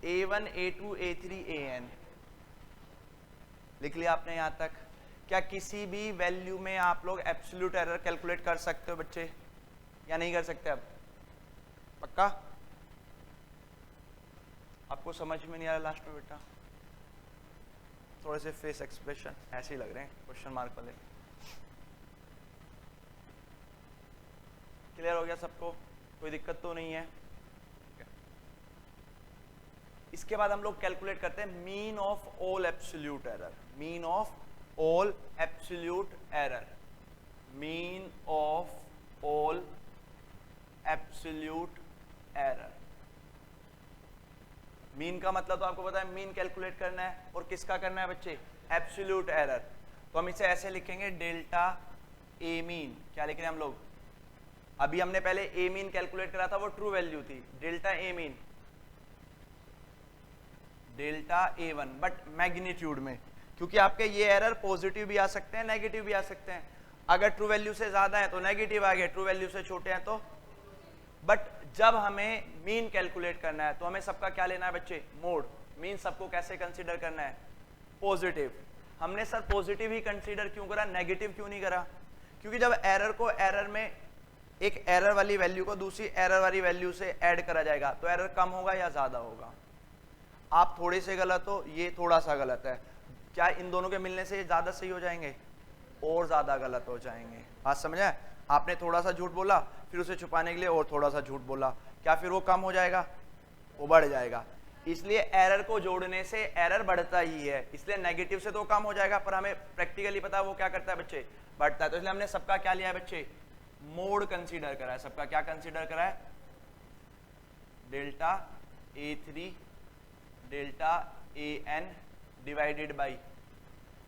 A1 A2 A3 AN लिख लिया आपने यहां तक। क्या किसी भी वैल्यू में आप लोग एब्सोल्यूट एरर कैलकुलेट कर सकते हो बच्चे, या नहीं कर सकते? अब पक्का आपको समझ में नहीं आ रहा लास्ट में बेटा? थोड़े से फेस एक्सप्रेशन ऐसे ही लग रहे हैं क्वेश्चन मार्क वाले। क्लियर हो गया सबको? कोई दिक्कत तो नहीं है? इसके बाद हम लोग कैलकुलेट करते हैं mean of all absolute error. Mean of all absolute error, mean of all absolute error. Mean का मतलब तो आपको पता है, मीन कैलकुलेट करना है, और किसका करना है बच्चे? Absolute error. तो हम इसे ऐसे लिखेंगे डेल्टा ए मीन। क्या लिख रहे हैं हम लोग? अभी हमने पहले ए मीन कैलकुलेट करा था, वो ट्रू वैल्यू थी। Delta A mean, delta A1, but magnitude में, क्योंकि आपके ये एरर पॉजिटिव भी आ सकते हैं, नेगेटिव भी आ सकते हैं। अगर ट्रू वैल्यू से ज्यादा है तो नेगेटिव आ गया, ट्रू वैल्यू से छोटे हैं तो। बट जब हमें मीन कैलकुलेट करना है तो हमें सबका क्या लेना है बच्चे? मोड। मीन सबको कैसे कंसीडर करना है? पॉजिटिव। हमने सर पॉजिटिव ही कंसीडर क्यों करा, नेगेटिव क्यों नहीं करा? क्योंकि जब एरर को एरर में, एक एरर वाली वैल्यू को दूसरी एरर वाली वैल्यू से ऐड करा जाएगा तो एरर कम होगा या ज्यादा होगा? आप थोड़े से गलत हो, ये थोड़ा सा गलत है, क्या इन दोनों के मिलने से ये ज्यादा सही हो जाएंगे? और ज्यादा गलत हो जाएंगे। बात समझ आए? आपने थोड़ा सा झूठ बोला, फिर उसे छुपाने के लिए और थोड़ा सा झूठ बोला, क्या फिर वो कम हो जाएगा? वो बढ़ जाएगा। इसलिए एरर को जोड़ने से एरर बढ़ता ही है, इसलिए नेगेटिव से तो कम हो जाएगा, पर हमें प्रैक्टिकली पता है वो क्या करता है बच्चे? बढ़ता है। तो इसलिए हमने सबका क्या लिया है बच्चे? मोड कंसीडर करा है। सबका क्या कंसीडर करा है? Delta A3 delta AN divided by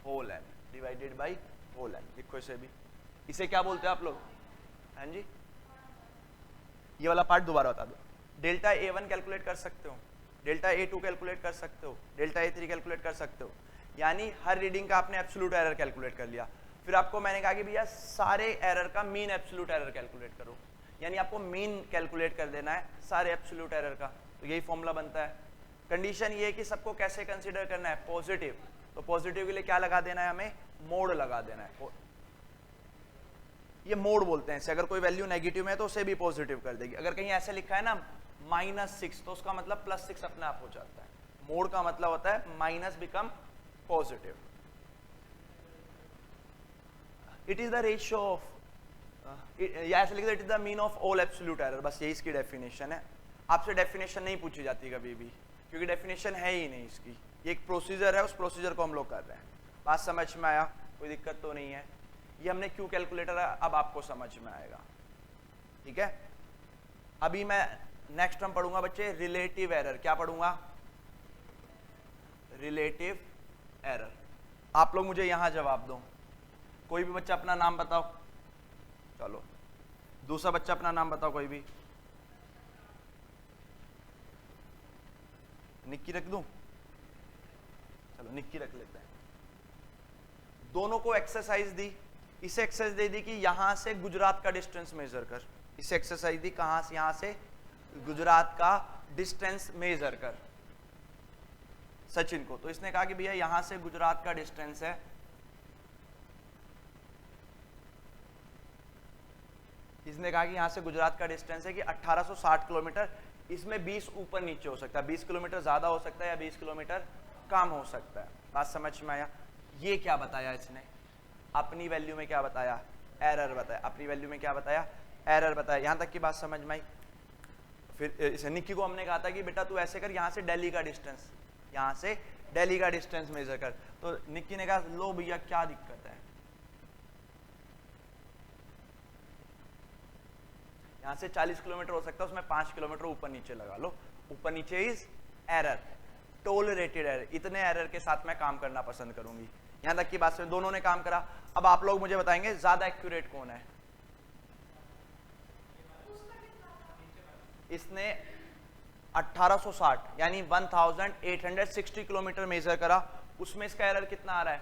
whole n, divided by whole n। लिखो इसे भी। इसे क्या बोलते हैं आप लोग? हाँ जी, ये वाला पार्ट दोबारा बता दो। डेल्टा A1 कैलकुलेट कर सकते हो, डेल्टा A2 कैलकुलेट कर सकते हो, डेल्टा A3 कैलकुलेट कर सकते हो। यानी हर रीडिंग का आपने एब्सोल्यूट एरर कैलकुलेट कर लिया। फिर आपको मैंने कहा कि भैया सारे एरर का मीन एब्सोल्यूट एरर कैलकुलेट करो, यानी आपको मीन कैलकुलेट कर देना है सारे एब्सोल्यूट एरर का। तो यही फॉर्मूला बनता है। कंडीशन ये है कि सबको कैसे कंसीडर करना है? पॉजिटिव। तो पॉजिटिव के लिए क्या लगा देना है हमें? मोड लगा देना है। ये मोड बोलते हैं इसे। अगर कोई वैल्यू नेगेटिव में है तो उसे भी पॉजिटिव कर देगी। अगर कहीं ऐसे लिखा है ना -6 तो उसका मतलब +6 अपने आप हो जाता है। मोड का मतलब होता है minus become positive. It is the ratio of, या ऐसे लिख दो, it is the mean of all absolute error. बस यही इसकी डेफिनेशन है। आपसे डेफिनेशन नहीं पूछी जाती कभी भी, क्योंकि डेफिनेशन है ही नहीं इसकी। ये एक प्रोसीजर है, उस प्रोसीजर को हम लोग कर रहे हैं। बात समझ में आया? कोई दिक्कत तो नहीं है? ये हमने क्यों कैलकुलेटर है अब आपको समझ में आएगा, ठीक है? अभी मैं नेक्स्ट हम पढ़ूंगा बच्चे रिलेटिव एरर। क्या पढ़ूंगा? Relative error. आप लोग मुझे यहां जवाब दो। कोई भी बच्चा अपना नाम बताओ। चलो दूसरा बच्चा अपना नाम बताओ कोई भी। निक्की रख दूं? चलो निक्की रख लेते हैं। दोनों को एक्सरसाइज दी। इसे एक्सरसाइज दे दी कि यहां से गुजरात का डिस्टेंस मेजर कर। इसे एक्सरसाइज दी कहां से? यहां से गुजरात का डिस्टेंस मेजर कर सचिन को। तो इसने कहा कि भैया यहां से गुजरात का डिस्टेंस है, इसने कहा कि यहां से गुजरात का डिस्टेंस है कि 1860 किलोमीटर। इसमें 20 ऊपर नीचे हो सकता है, 20 किलोमीटर ज्यादा हो सकता है या 20 किलोमीटर कम हो सकता है। बात समझ में आया? ये क्या बताया इसने? अपनी वैल्यू में क्या बताया? एरर बताया। अपनी वैल्यू में क्या बताया? एरर बताया। यहां तक की बात समझ में आई? फिर इसे निक्की को हमने कहा था कि बेटा तू ऐसे कर, यहां से दिल्ली का डिस्टेंस, यहां से दिल्ली का डिस्टेंस मेजर कर। तो निक्की ने कहा लो भैया क्या दिक्कत है, यहां से 40 किलोमीटर हो सकता है, उसमें 5 किलोमीटर ऊपर नीचे लगा लो। ऊपर नीचे इज एरर। टोलरेटेड एरर, इतने एरर के साथ मैं काम करना पसंद करूंगी। यहां तक की बात से दोनों ने काम करा। अब आप लोग मुझे बताएंगे ज्यादा एक्यूरेट कौन है। इसने 1860 यानी 1860 किलोमीटर मेजर करा, उसमें इसका एरर कितना आ रहा है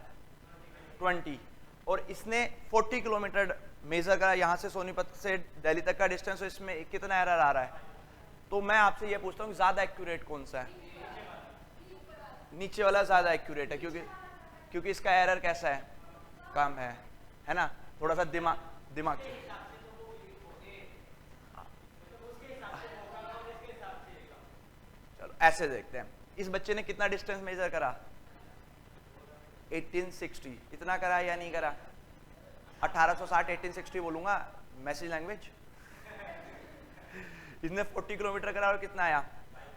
20। और इसने 40 किलोमीटर मेजर करा यहां से सोनीपत से दिल्ली तक का डिस्टेंस, इसमें कितना एरर आ रहा है। तो मैं आपसे ये पूछता हूँ ज्यादा एक्यूरेट कौन सा है। नीचे वाला ज्यादा एक्यूरेट है, क्योंकि इसका एरर कैसा है, कम है ना। थोड़ा सा दिमाग चलो ऐसे देखते हैं। इस बच्चे ने कितना डिस्टेंस मेजर करा 1860, इतना करा या नहीं करा। 1860 1860 बोलूंगा मैसेज लैंग्वेज। इसने 40 किलोमीटर करा और कितना आया।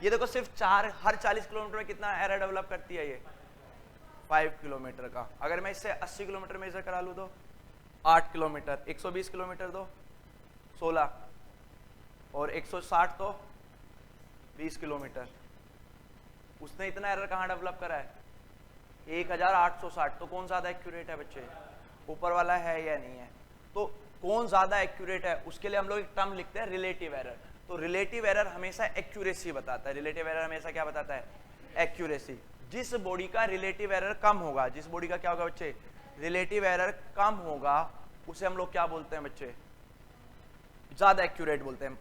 ये देखो सिर्फ हर 40 किलोमीटर में कितना एरर डेवलप करती है ये 5 किलोमीटर का। अगर मैं इससे 80 किलोमीटर मेजर करा लूँ तो 8 किलोमीटर, 120 किलोमीटर तो 16 और 160 तो 20 किलोमीटर। उसने इतना एरर कहाँ डेवलप करा है 1860। तो कौन ज्यादा एक्यूरेट है बच्चे, ऊपर वाला है या नहीं है। तो कौन ज्यादा एक्यूरेट है उसके लिए हम लोग एक टर्म लिखते हैं रिलेटिव एरर। तो रिलेटिव एरर हमेशा एक्यूरेसी बताता है। रिलेटिव एरर हमेशा क्या बताता है, एक्यूरेसी। जिस बॉडी का रिलेटिव एरर कम होगा, जिस बॉडी का क्या होगा बच्चे, रिलेटिव एरर कम होगा, उसे हम लोग क्या बोलते हैं बच्चे, ज्यादा एक्यूरेट बोलते हैं।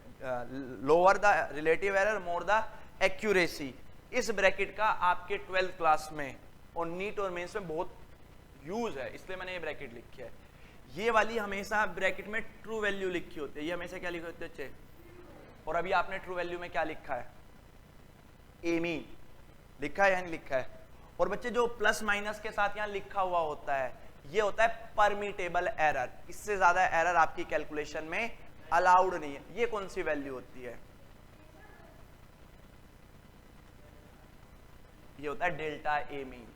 Lower the relative error more the accuracy. इस ब्रैकेट का आपके 12th क्लास में और नीट और मेंस में बहुत यूज है, इसलिए मैंने ये ब्रैकेट लिखी है। ये वाली हमेशा ब्रैकेट में ट्रू वैल्यू लिखी होती है, ये हमेशा क्या लिखे होते हैं बच्चे। और अभी आपने ट्रू वैल्यू में क्या लिखा है, ए मीन लिखा है या नहीं लिखा है। और बच्चे जो प्लस माइनस के साथ यहाँ लिखा हुआ होता है ये होता है परमिटेबल एरर। इससे ज्यादा एरर आपकी कैलकुलेशन में अलाउड नहीं है। ये कौन सी वैल्यू होती है, ये होता है डेल्टा ए मीन।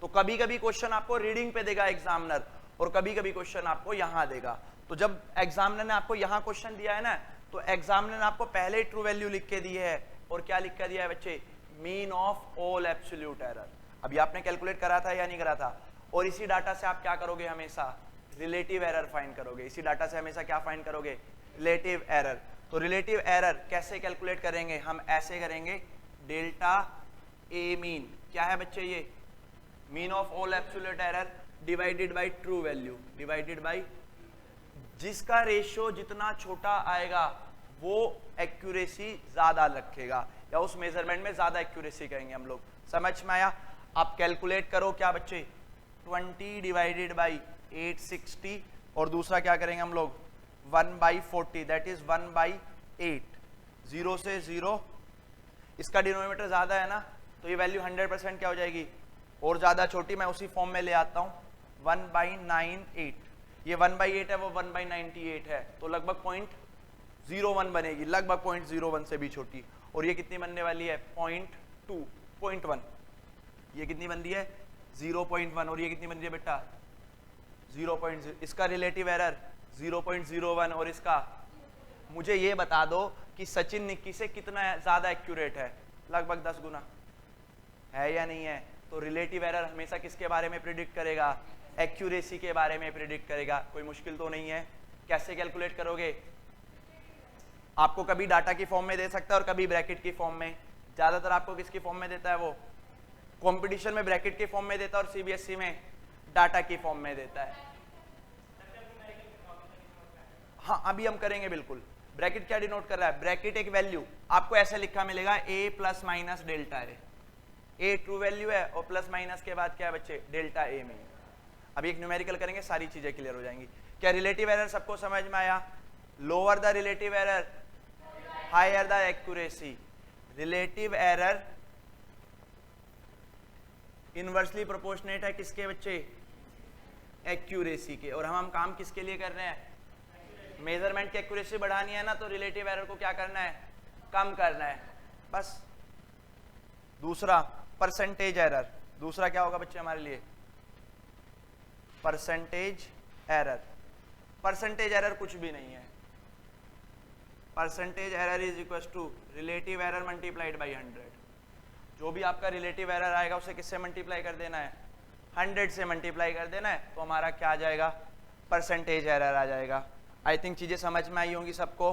तो कभी कभी क्वेश्चन आपको रीडिंग पे देगा एग्जामिनर और कभी कभी क्वेश्चन आपको यहां देगा। तो जब एग्जामिनर ने आपको यहां क्वेश्चन दिया है ना, तो एग्जामिनर ने आपको पहले ही ट्रू वैल्यू लिख के दी है। और क्या लिख के दिया है बच्चे, mean of all absolute error. अभी आपने कैलकुलेट करा था या नहीं करा था। और इसी डाटा से आप क्या करोगे, हमेशा रिलेटिव एरर फाइंड करोगे। इसी डाटा से हमेशा क्या फाइंड करोगे, रिलेटिव एरर। तो रिलेटिव एरर कैसे कैलकुलेट करेंगे, हम ऐसे करेंगे, डेल्टा ए मीन क्या है बच्चे, ये mean of all absolute error divided by true value, divided by, जिसका रेशियो जितना छोटा आएगा वो एक्यूरेसी ज्यादा रखेगा, या उस मेजरमेंट में ज्यादा एक्यूरेसी कहेंगे हम लोग। समझ में आया। आप कैलकुलेट करो क्या बच्चे, 20 डिवाइडेड बाई 860 और दूसरा क्या करेंगे हम लोग 1/40 दैट इज 1/8। 0 से 0, इसका डिनोमिनेटर ज्यादा है ना तो ये वैल्यू 100% क्या हो जाएगी और ज्यादा छोटी। मैं उसी फॉर्म में ले आता हूं 1/98। ये 1/8 है वो 1/98 है, तो लगभग 0.01 बनेगी, लगभग 0.01 से भी छोटी। और ये कितनी बनने वाली है 0.1। ये कितनी बन रही है 0.1 और ये कितनी बन रही है बेटा 0.0। इसका रिलेटिव एरर 0.01 और इसका, मुझे ये बता दो कि सचिन निक्की से कितना ज्यादा एक्यूरेट है, लगभग 10 गुना है या नहीं है। तो रिलेटिव एरर हमेशा किसके बारे में प्रिडिक्ट करेगा, एक्यूरेसी के बारे में प्रिडिक्ट करेगा। कोई मुश्किल तो नहीं है। कैसे कैलकुलेट करोगे, आपको कभी डाटा की फॉर्म में दे सकता है और कभी ब्रैकेट की फॉर्म में। ज्यादातर आपको किसकी फॉर्म में देता है, वो कंपटीशन में ब्रैकेट की फॉर्म में देता है और सीबीएसई में डाटा की फॉर्म में देता है। हाँ अभी हम करेंगे बिल्कुल। ब्रैकेट क्या डिनोट कर रहा है, ब्रैकेट एक वैल्यू आपको ऐसे लिखा मिलेगा a प्लस माइनस डेल्टा है। a ट्रू वैल्यू है और प्लस माइनस के बाद क्या है बच्चे, डेल्टा a में। अभी एक न्यूमेरिकल करेंगे, सारी चीजें क्लियर हो जाएंगी। क्या रिलेटिव एरर सबको समझ में आया। Lower the relative error higher the accuracy. Relative error inversely proportionate है किसके बच्चे, एक्यूरेसी के। और हम काम किसके लिए कर रहे हैं, मेजरमेंट की एक्यूरेसी बढ़ानी है ना, तो रिलेटिव एरर को क्या करना है, कम करना है बस। दूसरा परसेंटेज एरर, दूसरा क्या होगा बच्चे हमारे लिए, परसेंटेज एरर। परसेंटेज एरर कुछ भी नहीं है। Percentage error is equal to relative error multiplied by 100। जो भी आपका रिलेटिव एरर आएगा उसे किससे मल्टीप्लाई कर देना है, 100 से मल्टीप्लाई कर देना है, तो हमारा क्या आ जाएगा, परसेंटेज एरर आ जाएगा। आई थिंक चीजें समझ में आई होंगी सबको,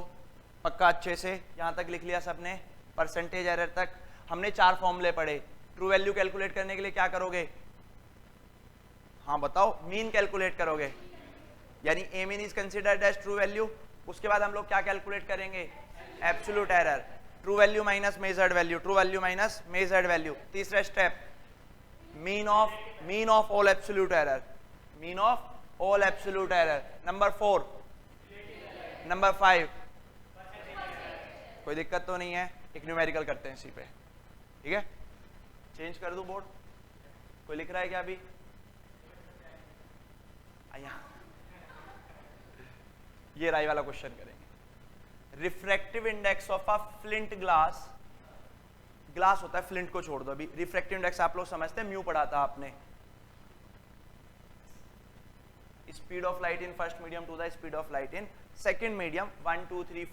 पक्का अच्छे से यहाँ तक लिख लिया सबने, परसेंटेज एरर तक। हमने 4 फॉर्मूले पढ़े। ट्रू वैल्यू कैलकुलेट करने के लिए क्या करोगे, हाँ बताओ, मीन कैलकुलेट करोगे, यानी A mean is considered as true value. उसके बाद हम लोग क्या कैलकुलेट करेंगे, absolute error, true value minus measured value, true value minus measured value. तीसरा step, mean of all absolute error, mean of all absolute error. Number 4, number 5, कोई दिक्कत तो नहीं है, एक न्यूमेरिकल करते हैं इसी पे, ठीक है। चेंज कर दूं बोर्ड, कोई लिख रहा है क्या अभी, ये राय वाला क्वेश्चन करेंगे। Refractive index of a flint glass, glass होता है, फ्लिंट को छोड़ दो अभी। रिफ्रैक्टिव इंडेक्स आप लोग समझते हैं, म्यू पढ़ा था आपने। Speed of light in first medium to the speed of light in second medium, 1 2 3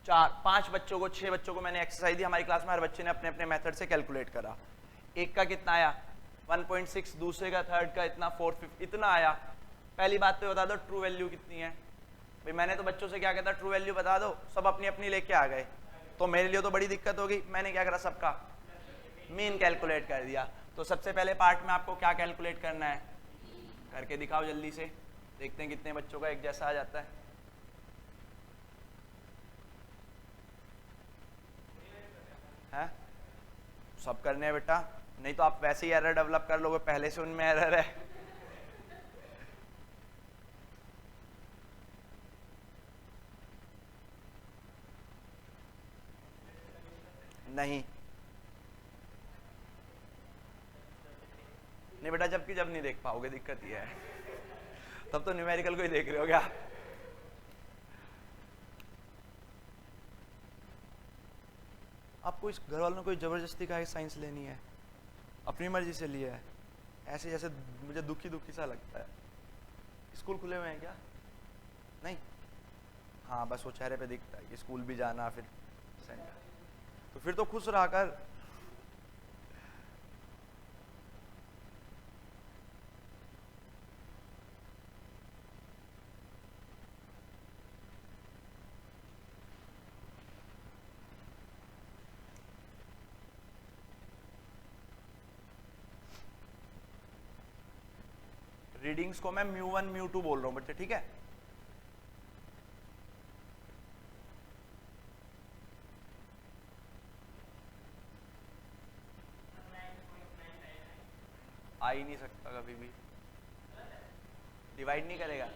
4 5 बच्चों को, 6 बच्चों को मैंने एक्सरसाइज दी। हमारी क्लास में हर बच्चे ने अपने अपने मेथड से कैलकुलेट करा। एक का कितना आया 1.6, दूसरे का, थर्ड का इतना 450, इतना आया। पहली बात तो बता दो ट्रू वैल्यू कितनी है भाई। मैंने तो बच्चों से क्या कहता, ट्रू वैल्यू बता दो, सब अपनी अपनी लेके आ गए, तो मेरे लिए तो बड़ी दिक्कत होगी। मैंने क्या करा, सबका मीन कैलकुलेट कर दिया। तो सबसे पहले पार्ट में आपको क्या कैलकुलेट करना है, करके दिखाओ जल्दी से, देखते हैं कितने बच्चों का एक जैसा आ जाता है। हैं? सब करने हैं बेटा, नहीं तो आप वैसे ही एरर डेवलप कर लोगे, पहले से उनमें एरर है। नहीं नहीं बेटा, जब नहीं देख पाओगे, दिक्कत ये है। तब तो न्यूमेरिकल को ही देख रहे हो क्या। आपको इस घर वालों ने कोई जबरदस्ती का साइंस लेनी है, अपनी मर्जी से लिया है, ऐसे जैसे मुझे दुखी दुखी सा लगता है। स्कूल खुले हुए हैं क्या, नहीं, हाँ बस वो चेहरे पे दिखता है कि स्कूल भी जाना, फिर सेंटर, तो फिर तो खुश रहा कर। रीडिंग्स को मैं μ1 μ2 बोल रहा हूं बच्चे, ठीक है। आ ही नहीं सकता कभी भी, डिवाइड नहीं करेगा।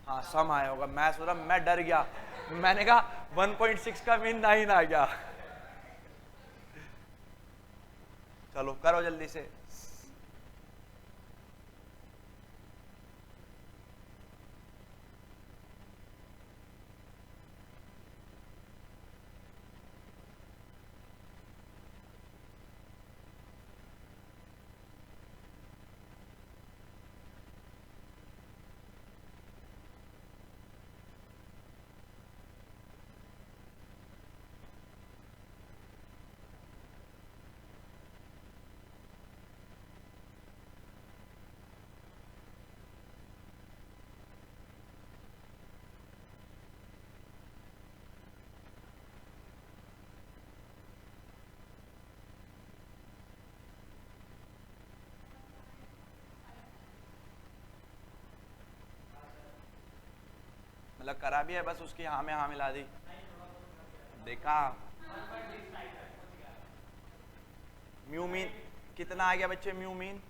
हाँ सम आया होगा, मैं सोच रहा, मैं डर गया, मैंने कहा 1.6 का मीन 9 आ गया। चलो करो जल्दी से। मतलब करा भी है, बस उसकी हाँ में हाँ मिला दी। देखा, म्यू मीन कितना आ गया बच्चे, म्यू मीन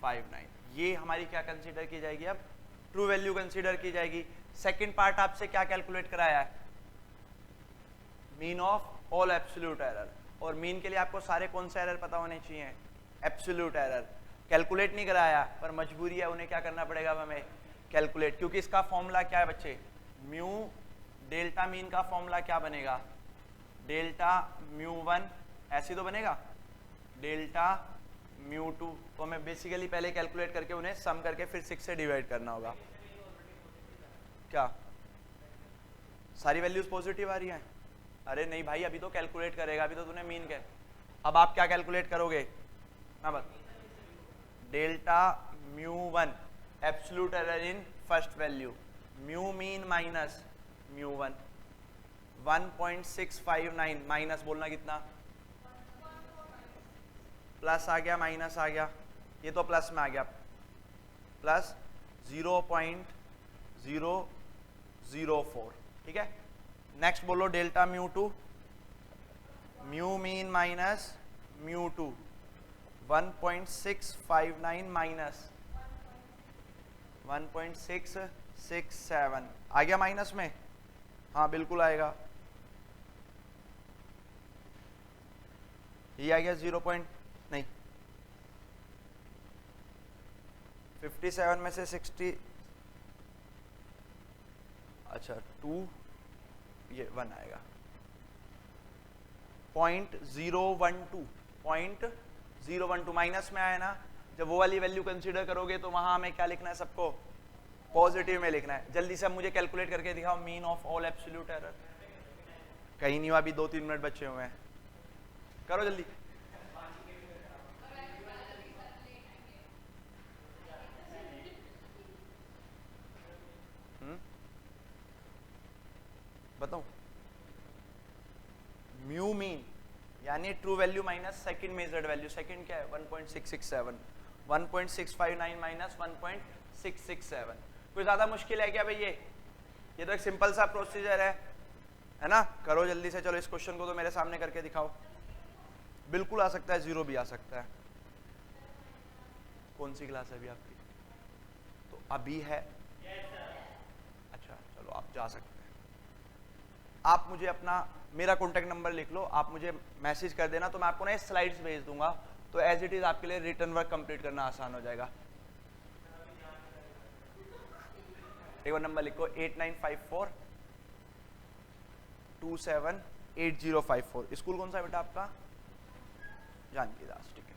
59। ये हमारी क्या कंसीडर की जाएगी, अब ट्रू वैल्यू कंसीडर की जाएगी। सेकंड पार्ट आपसे क्या कैलकुलेट कराया है, mean of all absolute error. और मीन के लिए आपको सारे कौन से एरर पता होने चाहिए, एब्सोल्यूट एरर। कैलकुलेट नहीं कराया, पर मजबूरी है, उन्हें क्या करना पड़ेगा हमें, कैलकुलेट, क्योंकि इसका फॉर्मूला क्या है बच्चे, म्यू डेल्टा मीन का फॉर्मूला क्या बनेगा, डेल्टा μ1 ऐसे तो बनेगा, डेल्टा μ2। तो हमें बेसिकली पहले कैलकुलेट करके उन्हें सम करके फिर 6 से डिवाइड करना होगा। क्या सारी वैल्यूज पॉजिटिव आ रही हैं, अरे नहीं भाई, अभी तो कैलकुलेट करेगा, अभी तो तूने मीन क्या, अब आप क्या कैलकुलेट करोगे? हाँ बस, delta mu one absolute error in first value, mu mean minus mu one, 1.659 minus बोलना कितना, प्लस आ गया माइनस आ गया, ये तो प्लस में आ गया, प्लस 0.004, ठीक है। नेक्स्ट बोलो delta mu two, mu mean minus mu two, 1.659 minus 1.667 आ गया माइनस में, हाँ बिल्कुल आएगा, ये आ गया 57 में से 60, अच्छा 2, ये 1 आएगा, 0.012 माइनस में आया ना। जब वो वाली वैल्यू कंसीडर करोगे तो वहां हमें क्या लिखना है, सबको पॉजिटिव में लिखना है। जल्दी से अब मुझे कैलकुलेट करके दिखाओ mean of all absolute error. कहीं नहीं हुआ, अभी 2-3 मिनट बचे हुए हैं, करो जल्दी। बताओ, म्यू मीन यानी true value minus second measured value, second क्या है 1.667, 1.659 माइनस 1.667, कोई ज्यादा मुश्किल है क्या भाई? ये तो एक सिंपल सा प्रोसीजर है ना। करो जल्दी से, चलो इस क्वेश्चन को तो मेरे सामने करके दिखाओ। बिल्कुल आ सकता है, जीरो भी आ सकता है। कौन सी क्लास है अभी आपकी? तो अभी है, अच्छा चलो आप जा सकते हैं। आप मुझे अपना मेरा कॉन्टैक्ट नंबर लिख लो, आप मुझे मैसेज कर देना, तो मैं आपको ना ये स्लाइड्स भेज दूंगा, तो एज इट इज आपके लिए रिटर्न वर्क कंप्लीट करना आसान हो जाएगा। एक बार नंबर लिखो 8954278054। स्कूल कौन सा है बेटा आपका? जानकी दास, ठीक है।